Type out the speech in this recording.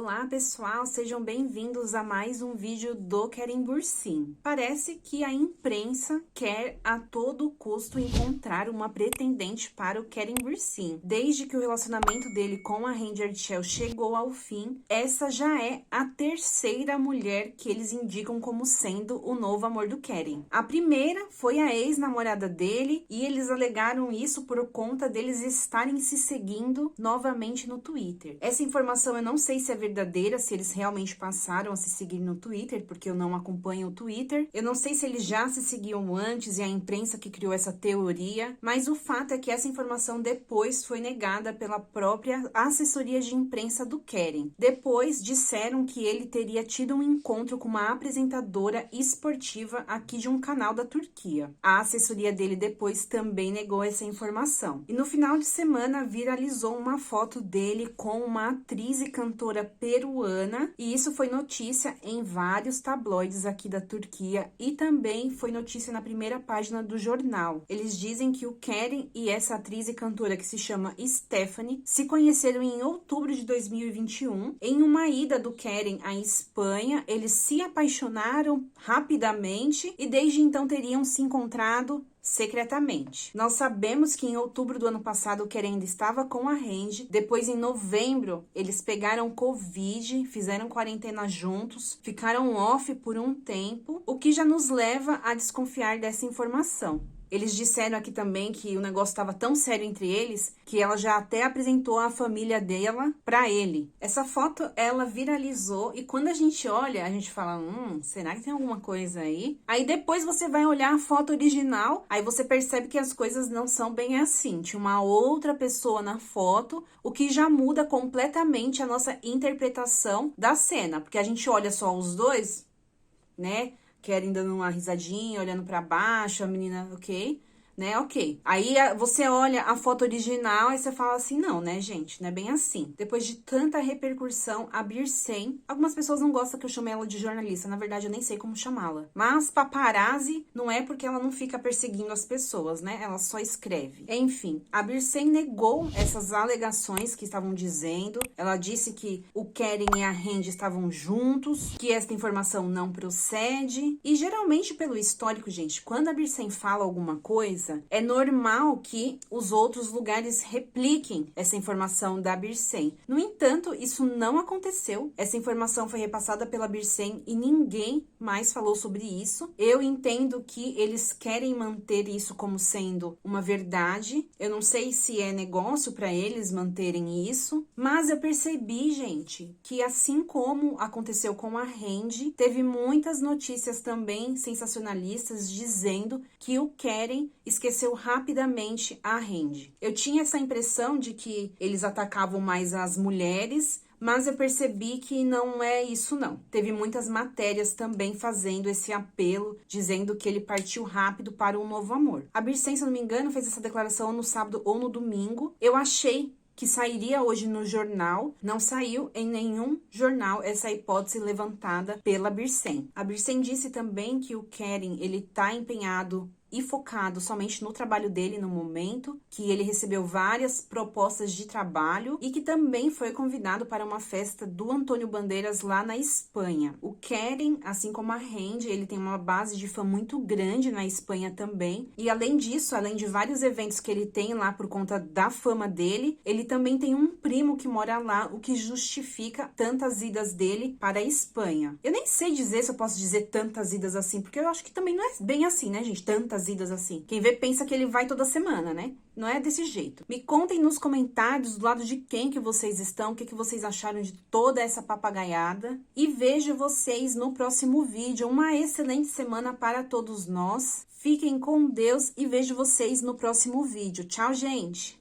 Olá pessoal, sejam bem-vindos a mais um vídeo do Kerim Bürsin. Parece que a imprensa quer a todo custo encontrar uma pretendente para o Kerim Bürsin. Desde que o relacionamento dele com a Hande Erçel chegou ao fim, essa já é a terceira mulher que eles indicam como sendo o novo amor do Kerim. A primeira foi a ex-namorada dele e eles alegaram isso por conta deles estarem se seguindo novamente no Twitter. Essa informação eu não sei se é verdadeira, se eles realmente passaram a se seguir no Twitter, porque eu não acompanho o Twitter. Eu não sei se eles já se seguiam antes e a imprensa que criou essa teoria, mas o fato é que essa informação depois foi negada pela própria assessoria de imprensa do Kerim. Depois disseram que ele teria tido um encontro com uma apresentadora esportiva aqui de um canal da Turquia. A assessoria dele depois também negou essa informação. E no final de semana viralizou uma foto dele com uma atriz e cantora peruana, e isso foi notícia em vários tabloides aqui da Turquia e também foi notícia na primeira página do jornal. Eles dizem que o Kerim e essa atriz e cantora que se chama Stephanie se conheceram em outubro de 2021. Em uma ida do Kerim à Espanha, eles se apaixonaram rapidamente e desde então teriam se encontrado secretamente. Nós sabemos que em outubro do ano passado o Kerim ainda estava com a Hande, depois em novembro eles pegaram Covid, fizeram quarentena juntos, ficaram off por um tempo, o que já nos leva a desconfiar dessa informação. Eles disseram aqui também que o negócio estava tão sério entre eles que ela já até apresentou a família dela para ele. Essa foto ela viralizou e quando a gente olha, a gente fala, será que tem alguma coisa aí? Aí depois você vai olhar a foto original, aí você percebe que as coisas não são bem assim. Tinha uma outra pessoa na foto, o que já muda completamente a nossa interpretação da cena, porque a gente olha só os dois, né? Kerim dando uma risadinha, olhando pra baixo, a menina, ok, né, ok. Aí você olha a foto original e você fala assim, não, né, gente, não é bem assim. Depois de tanta repercussão, a Bürsin, algumas pessoas não gostam que eu chame ela de jornalista, na verdade eu nem sei como chamá-la. Mas paparazzi não é porque ela não fica perseguindo as pessoas, né, ela só escreve. Enfim, a Bürsin negou essas alegações que estavam dizendo, ela disse que o Kerim e a Hande estavam juntos, que esta informação não procede, e geralmente pelo histórico, gente, quando a Bürsin fala alguma coisa, é normal que os outros lugares repliquem essa informação da Bürsin. No entanto, isso não aconteceu. Essa informação foi repassada pela Bürsin e ninguém mais falou sobre isso. Eu entendo que eles querem manter isso como sendo uma verdade. Eu não sei se é negócio para eles manterem isso, mas eu percebi, gente, que assim como aconteceu com a Hande, teve muitas notícias também sensacionalistas dizendo que o Kerim esqueceu rapidamente a Hande. Eu tinha essa impressão de que eles atacavam mais as mulheres, mas eu percebi que não é isso não. Teve muitas matérias também fazendo esse apelo, dizendo que ele partiu rápido para um novo amor. A Bürsin, se eu não me engano, fez essa declaração no sábado ou no domingo. Eu achei que sairia hoje no jornal, não saiu em nenhum jornal essa hipótese levantada pela Bürsin. A Bürsin disse também que o Kerim, ele tá empenhado e focado somente no trabalho dele no momento, que ele recebeu várias propostas de trabalho e que também foi convidado para uma festa do Antônio Bandeiras lá na Espanha. O Kerim, assim como a Hande, ele tem uma base de fã muito grande na Espanha também, e além disso, além de vários eventos que ele tem lá por conta da fama dele, ele também tem um primo que mora lá, o que justifica tantas idas dele para a Espanha. Eu nem sei dizer se eu posso dizer tantas idas assim, porque eu acho que também não é bem assim, né, gente? Tantas idas assim. Quem vê pensa que ele vai toda semana, né? Não é desse jeito. Me contem nos comentários do lado de quem que vocês estão, o que que vocês acharam de toda essa papagaiada. E vejo vocês no próximo vídeo. Uma excelente semana para todos nós. Fiquem com Deus e vejo vocês no próximo vídeo. Tchau, gente!